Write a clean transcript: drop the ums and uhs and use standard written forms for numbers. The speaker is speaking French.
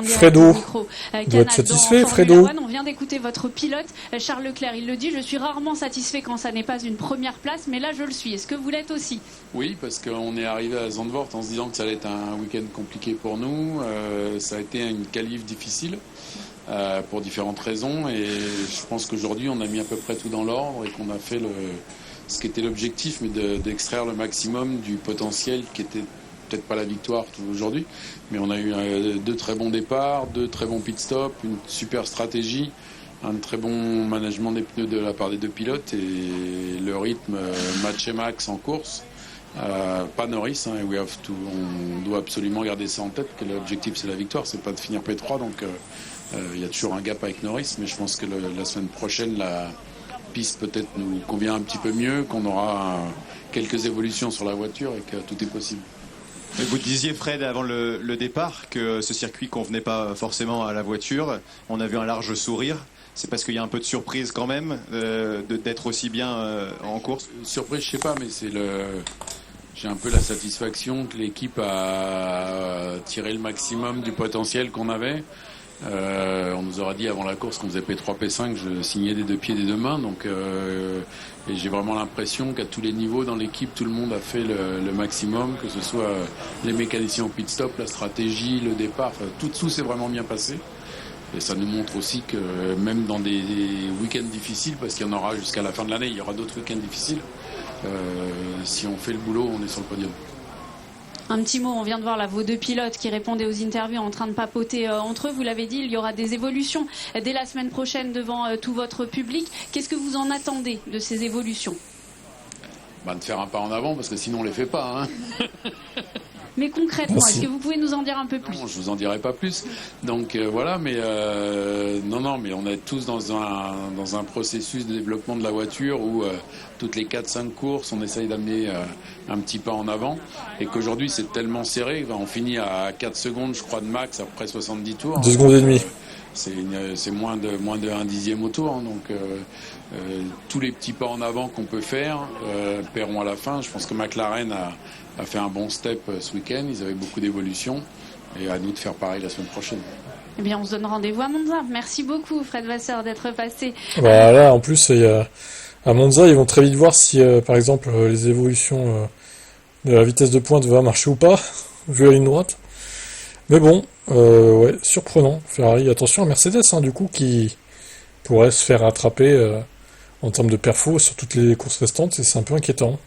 direct Fredo au micro doit être Canal satisfait, dans Fredo. Formula One. On vient d'écouter votre pilote Charles Leclerc. Il le dit, je suis rarement satisfait quand ça n'est pas une première place, mais là je le suis. Est-ce que vous l'êtes aussi? Oui, parce qu'on est arrivé à Zandvoort en se disant que ça allait être un week-end compliqué pour nous. Ça a été une qualif difficile pour différentes raisons. Et je pense qu'aujourd'hui, on a mis à peu près tout dans l'ordre et qu'on a fait ce qui était l'objectif, mais d'extraire le maximum du potentiel qui était peut-être pas la victoire aujourd'hui. Mais on a eu 2 très bons départs, 2 très bons pit stops, une super stratégie, un très bon management des pneus de la part des 2 pilotes et le rythme match et max en course. Pas Norris, hein, on doit absolument garder ça en tête, que l'objectif c'est la victoire, c'est pas de finir P3, donc il y a toujours un gap avec Norris, mais je pense que la semaine prochaine la piste peut-être nous convient un petit peu mieux, qu'on aura quelques évolutions sur la voiture et que tout est possible. Mais vous disiez, Fred, avant le départ, que ce circuit convenait pas forcément à la voiture. On a vu un large sourire. C'est parce qu'il y a un peu de surprise quand même d'être aussi bien en course. Surprise, je sais pas, mais j'ai un peu la satisfaction que l'équipe a tiré le maximum du potentiel qu'on avait. On nous aura dit avant la course qu'on faisait P3, P5, je signais des 2 pieds, des 2 mains, donc et j'ai vraiment l'impression qu'à tous les niveaux dans l'équipe, tout le monde a fait le maximum, que ce soit les mécaniciens au pit stop, la stratégie, le départ, tout s'est vraiment bien passé. Et ça nous montre aussi que même dans des week-ends difficiles, parce qu'il y en aura jusqu'à la fin de l'année, il y aura d'autres week-ends difficiles, si on fait le boulot, on est sur le podium. Un petit mot, on vient de voir là vos 2 pilotes qui répondaient aux interviews en train de papoter entre eux. Vous l'avez dit, il y aura des évolutions dès la semaine prochaine devant tout votre public. Qu'est-ce que vous en attendez de ces évolutions? De faire un pas en avant, parce que sinon on les fait pas. Hein. Mais concrètement, est-ce que vous pouvez nous en dire un peu plus? Non, je vous en dirai pas plus. Donc voilà, mais non, mais on est tous dans un processus de développement de la voiture où toutes les 4-5 courses, on essaye d'amener un petit pas en avant, et qu'aujourd'hui c'est tellement serré, on finit à 4 secondes, je crois, de max après 70 tours. 2 secondes et demie. C'est moins de 1 dixième au tour, hein, donc tous les petits pas en avant qu'on peut faire paieront à la fin. Je pense que McLaren a fait un bon step ce week-end, ils avaient beaucoup d'évolution, et à nous de faire pareil la semaine prochaine. Eh bien, on se donne rendez-vous à Monza. Merci beaucoup, Fred Vasseur, d'être passé. Là, en plus, à Monza, ils vont très vite voir si, par exemple, les évolutions de la vitesse de pointe va marcher ou pas, vu la ligne droite. Mais bon, ouais, surprenant. Ferrari, attention à Mercedes, hein, du coup, qui pourrait se faire rattraper en termes de perfo sur toutes les courses restantes, et c'est un peu inquiétant.